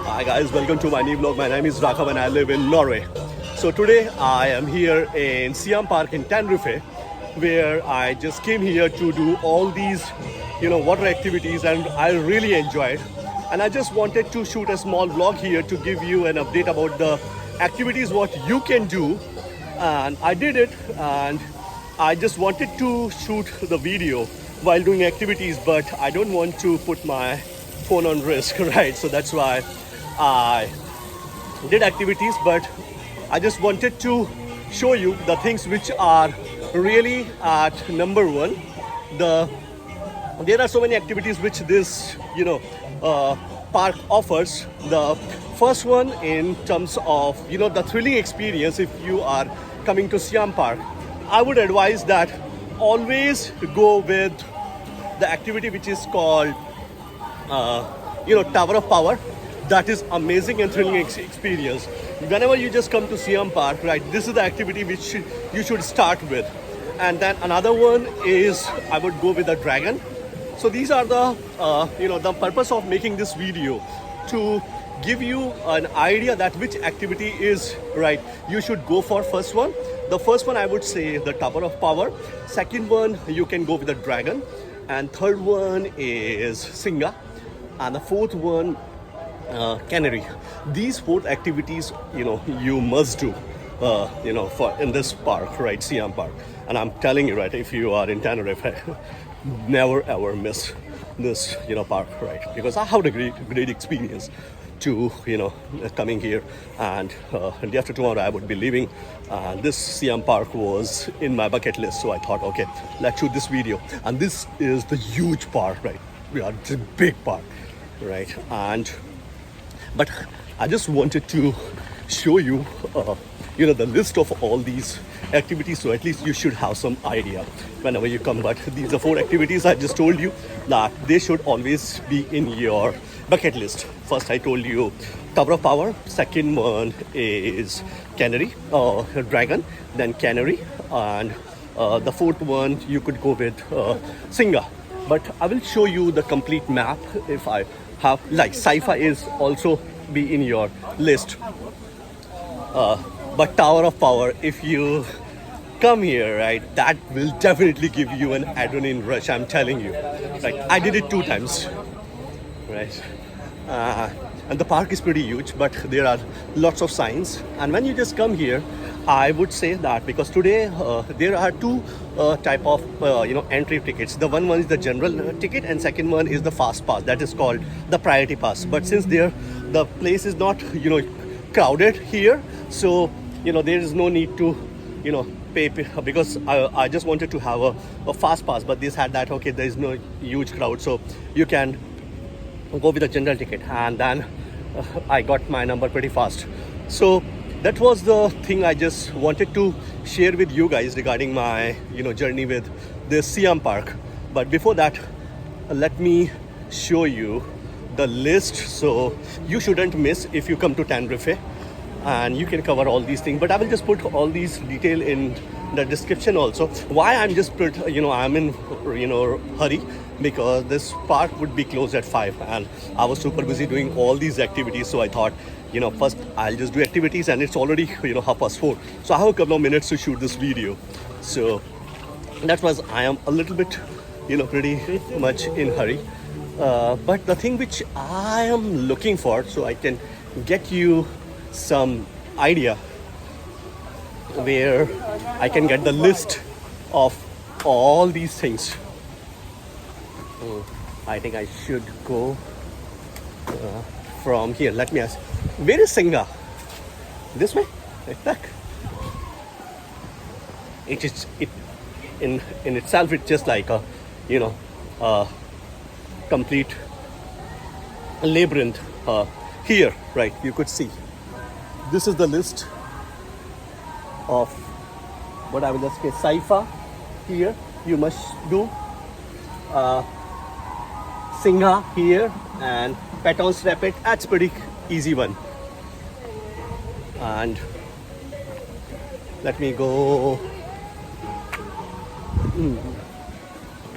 Hi guys, welcome to my new vlog. My name is Raghav and I live in Norway. So today I am here in Siam Park in Tenerife, where I just came here to do all these, water activities, and I really enjoyed. And I just wanted to shoot a small vlog here to give you an update about the activities what you can do. And I did it, and I just wanted to shoot the video while doing activities, but I don't want to put my phone on risk, right? So that's why I did activities, but I just wanted to show you the things which are really at number one. There are so many activities which this park offers. The first one, in terms of the thrilling experience, if you are coming to Siam Park, I would advise that always go with the activity which is called Tower of Power. That is amazing and thrilling experience. Whenever you just come to Siam Park, right, this is the activity which you should start with. And then another one is, I would go with the dragon. So these are the the purpose of making this video, to give you an idea that which activity is right you should go for. First one, the first one I would say the Tower of Power. Second one, you can go with the dragon, and third one is Singa, and the fourth one Canary. These four activities you must do for in this park, right, Siam Park. And I'm telling you, right, if you are in Tenerife, never ever miss this park, right, because I had a great experience to coming here, and day after tomorrow I would be leaving. This Siam Park was in my bucket list, so I thought, okay, let's shoot this video. And this is the huge park, right? It's a big park, right? But I just wanted to show you the list of all these activities, so at least you should have some idea whenever you come. But these are four activities I just told you that they should always be in your bucket list. First, I told you Tower of Power. Second one is Canary, Dragon, then Canary, and the fourth one you could go with Singa. But I will show you the complete map. If I have, like, sci-fi is also be in your list. But Tower of Power, if you come here, right, that will definitely give you an adrenaline rush, I'm telling you. Like, I did it 2 times, right? And the park is pretty huge, but there are lots of signs. And when you just come here, I would say that, because today there are 2 type of entry tickets. The one is the general ticket, and second one is the fast pass, that is called the priority pass. But since the place is not crowded here, so there is no need to pay, because I just wanted to have a fast pass, but this had that, okay, there is no huge crowd, so you can go with the general ticket. And then I got my number pretty fast. So that was the thing I just wanted to share with you guys regarding my journey with this Siam Park. But before that, let me show you the list, so you shouldn't miss if you come to Tenerife, and you can cover all these things. But I will just put all these detail in the description also. Why I'm just I'm in hurry, because this park would be closed at 5, and I was super busy doing all these activities. So I thought, first I'll just do activities, and it's already 4:30. So I have a couple of minutes to shoot this video. So that was, I am a little bit pretty much in hurry. But the thing which I am looking for, so I can get you some idea where I can get the list of all these things. I think I should go from here. Let me ask, where is Singa? This way? Right back. It in itself, it's just like a complete labyrinth here, right? You could see this is the list of what I will just say Saifa. Here you must do Singa here, and Patons Rapid. That's pretty easy one. And let me go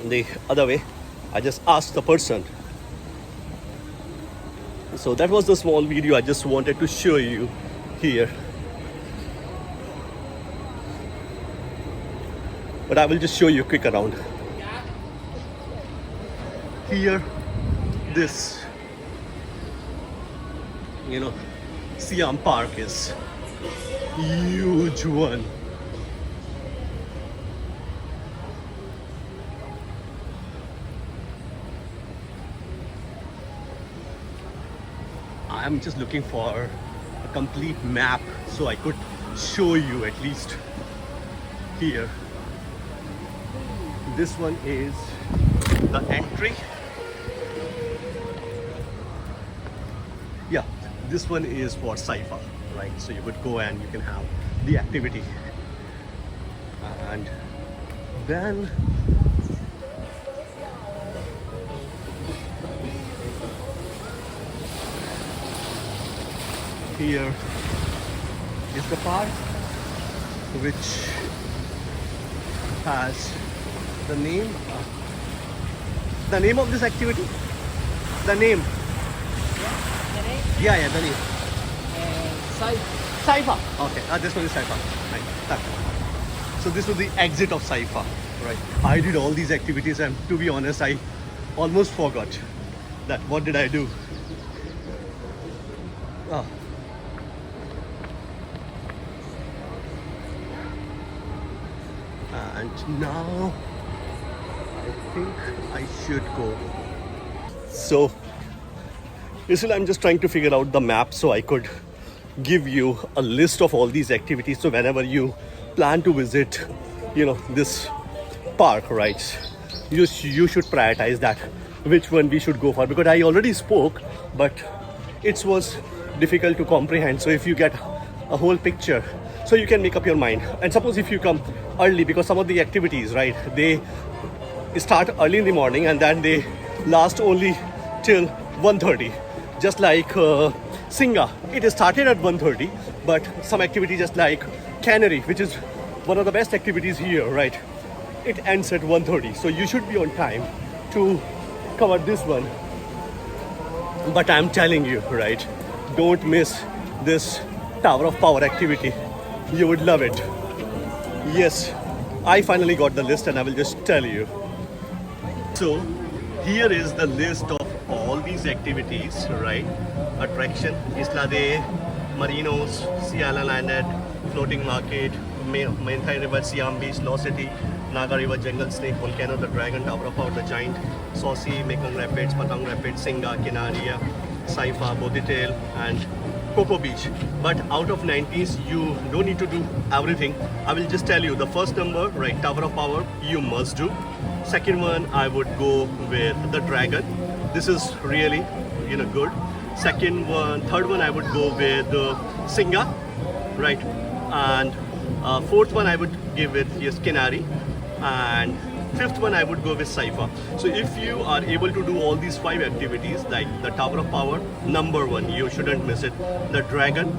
the other way. I just asked the person. So that was the small video I just wanted to show you here. But I will just show you quick around. Here, this, Siam Park is huge one. I'm just looking for a complete map so I could show you at least here. This one is the entry. Yeah, this one is for Saifa, right? So you would go and you can have the activity. And then here is the park, which has the name of this activity. The name. Yeah, the name. Saifa. Okay, this one is Saifa. Right. That. So this was the exit of Saifa. Right. I did all these activities, and to be honest, I almost forgot that. What did I do? Oh. And now I think I should go. So still I'm just trying to figure out the map so I could give you a list of all these activities. So whenever you plan to visit, this park, right, you should prioritize that which one we should go for, because I already spoke, but it was difficult to comprehend. So if you get a whole picture, so you can make up your mind. And suppose if you come early, because some of the activities, right, they start early in the morning and then they last only till 1:30. Just like Singa, it started at 1:30, but some activities just like Canary, which is one of the best activities here, right, it ends at 1:30. So you should be on time to cover this one. But I'm telling you, right, don't miss this Tower of Power activity. You would love it. Yes, I finally got the list and I will just tell you. So here is the list of all these activities, right? Attraction, Isla de Marinos, Siala Landed, Floating Market, Mainthai River, Siam Beach, Law City, Naga River, Jungle Snake, Volcano, the Dragon, Tower of Power, the Giant, Saucy, Mekong Rapids, Patang Rapids, Singa, Kinaria, Saifa, Bodhitel, and Coco Beach. But out of 90s, you don't need to do everything. I will just tell you the first number, right, Tower of Power, you must do. Second one, I would go with the Dragon. This is really, good. Second one, third one, I would go with Singa, right? And fourth one, I would give it Canary. And fifth one, I would go with Saifa. So if you are able to do all these 5 activities, like the Tower of Power, number 1, you shouldn't miss it. The Dragon.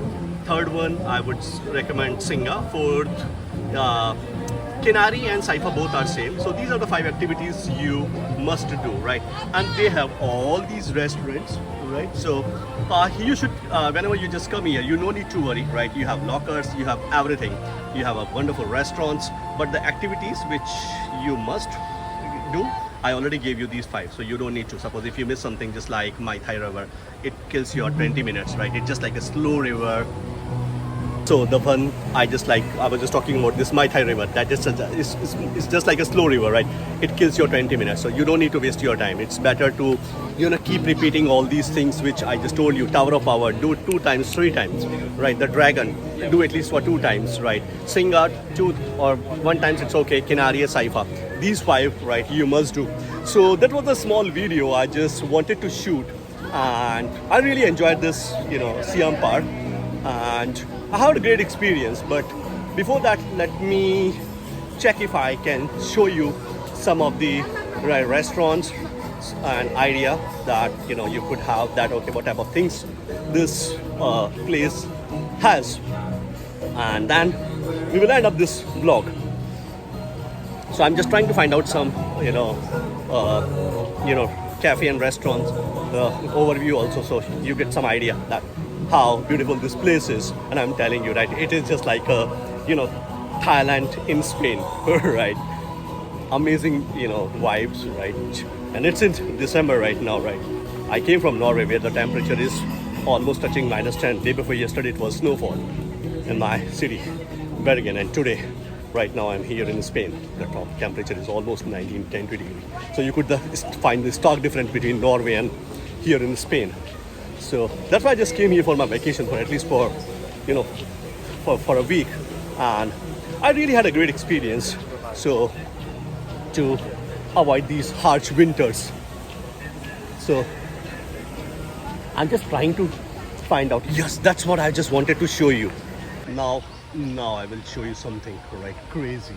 Third one, I would recommend Singa. Fourth, Canary and Saifa both are same. So these are the 5 activities you must do, right? And they have all these restaurants, right? So you should, whenever you just come here, you no need to worry, right? You have lockers, you have everything. You have a wonderful restaurants, but the activities which you must do, I already gave you these 5, so you don't need to. Suppose if you miss something, just like Mainthai River, it kills your 20 minutes, right? It's just like a slow river. So the one I was just talking about this Mainthai River, that is it's just like a slow river, right? It kills your 20 minutes, so you don't need to waste your time. It's better to keep repeating all these things which I just told you. Tower of Power, do 2 times, 3 times, right? The Dragon, do at least for 2 times, right? Singa, 2 or 1 times, it's okay. Kinaria, Saifa, these 5, right, you must do. So that was a small video I just wanted to shoot, and I really enjoyed this, Siam Park, and I had a great experience. But before that, let me check if I can show you some of the restaurants and idea that you could have, that okay, what type of things this place has, and then we will end up this vlog. So I'm just trying to find out some cafe and restaurants overview also, so you get some idea that how beautiful this place is. And I'm telling you, right, it is just like a, Thailand in Spain, right? Amazing, vibes, right? And it's in December right now, right? I came from Norway where the temperature is almost touching -10. Day before yesterday, it was snowfall in my city, Bergen, and today, right now, I'm here in Spain. The top temperature is almost 19, 10, 20 degrees. So you could find the stark difference between Norway and here in Spain. So that's why I just came here for my vacation, for at least for, for a week, and I really had a great experience. So to avoid these harsh winters. So I'm just trying to find out. Yes, that's what I just wanted to show you. Now I will show you something right crazy,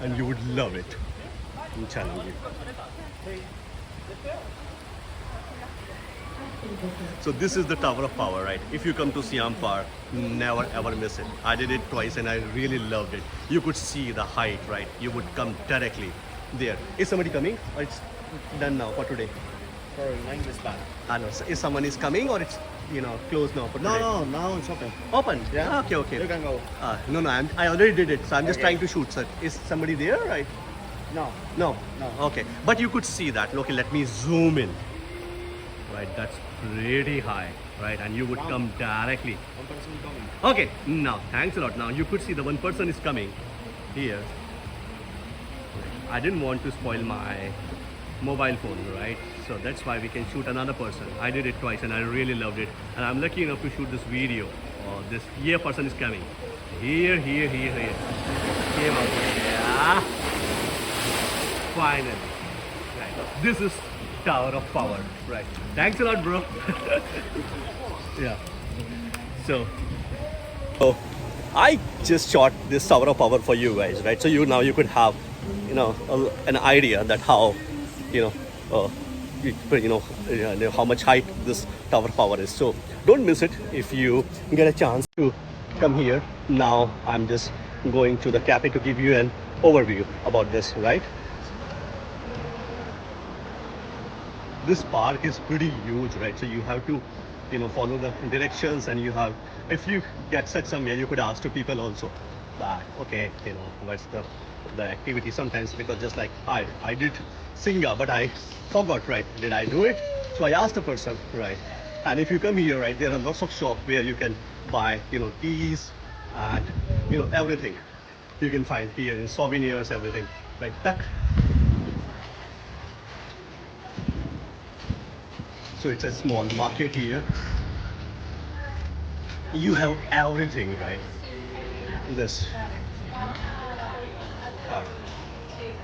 and you would love it. I'm telling you. So this is the Tower of Power, right? If you come to Siam Park, never ever miss it. I did it twice and I really loved it. You could see the height, right? You would come directly there. Is somebody coming, or it's done now for today? For language back. I know. Is someone is coming, or it's closed now for today? No, now it's open. Open. Yeah. Okay. You can go. No. I already did it, so I'm just Okay. trying to shoot, sir. Is somebody there, right? No. No. No. Okay. But you could see that. Okay, let me zoom in. Right, that's pretty high, right? And you would Wow. come directly. One person coming. Okay, now thanks a lot. Now you could see the one person is coming here. I didn't want to spoil my mobile phone, right? So that's why we can shoot another person. I did it twice and I really loved it. And I'm lucky enough to shoot this video. This here person is coming. Here. Came out. Yeah. Finally. Right. This is Tower of Power. Right. Thanks a lot, bro. Yeah. So I just shot this Tower of Power for you guys, right? So now you could have, an idea that how, how much height this Tower of Power is. So don't miss it if you get a chance to come here. Now I'm just going to the cafe to give you an overview about this, right? This park is pretty huge, right? So you have to, follow the directions, and you have, if you get stuck somewhere, you could ask to people also that, okay, what's the activity sometimes, because just like I did Singa, but I forgot, right? Did I do it? So I asked the person, right? And if you come here, right, there are lots of shops where you can buy, teas and, everything you can find here in souvenirs, everything, right? That. So it's a small market here. You have everything, right? This,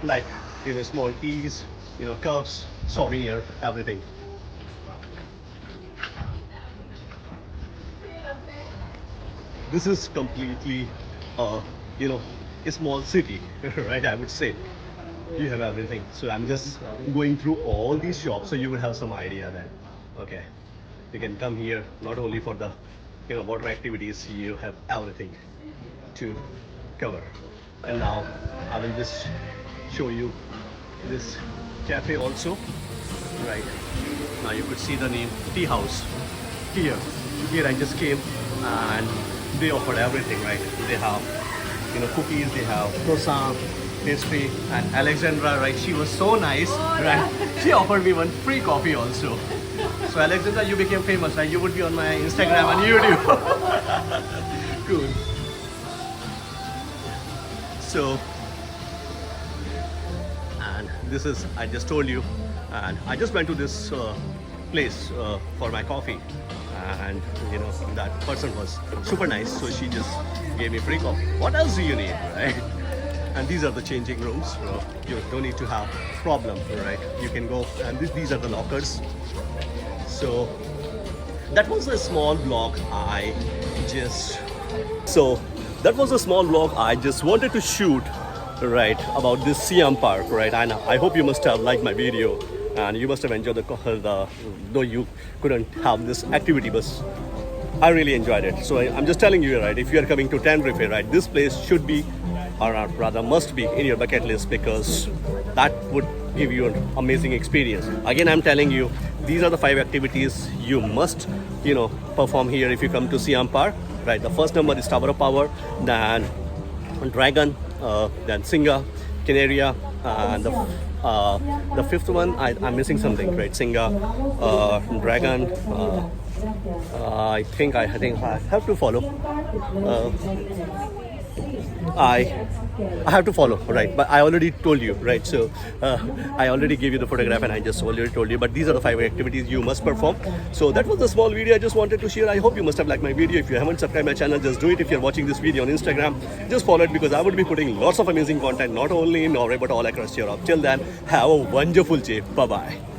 like, small teas, cups, souvenir, everything. This is completely, a small city, right? I would say. You have everything. So I'm just going through all these shops, so you will have some idea that, okay, you can come here not only for the, water activities, you have everything to cover. And now I will just show you this cafe also, right? Now you could see the name Tea House here. Here I just came and they offered everything, right? They have, cookies, they have croissant, pastry, and Alexandra, right? She was so nice, right? She offered me one free coffee also. So Alexandra, you became famous, right? You would be on my Instagram and YouTube. Cool. So, and this is, I just told you, and I just went to this place for my coffee, and that person was super nice, so she just gave me free coffee. What else do you need, right? And these are the changing rooms, so you don't need to have problem, right? You can go, and these are the lockers. So that was a small vlog that was a small vlog I just wanted to shoot, right, about this Siam Park, right? And I hope you must have liked my video and you must have enjoyed the though you couldn't have this activity, but I really enjoyed it. So I'm just telling you, right, if you are coming to Tenerife, right, this place should be, or rather must be, in your bucket list, because that would give you an amazing experience. Again, I'm telling you, these are the 5 activities you must, perform here if you come to Siam Park, right? The first number is Tower of Power, then Dragon, then Singa, Canaria, and the fifth one, I'm missing something, right? Singa, Dragon. I think I have to follow. I have to follow, right? But I already told you, right? So I already gave you the photograph and I just already told you. But these are the 5 activities you must perform. So that was a small video I just wanted to share. I hope you must have liked my video. If you haven't subscribed my channel, just do it. If you're watching this video on Instagram, just follow it, because I would be putting lots of amazing content, not only in Norway but all across Europe. Till then, have a wonderful day. Bye bye.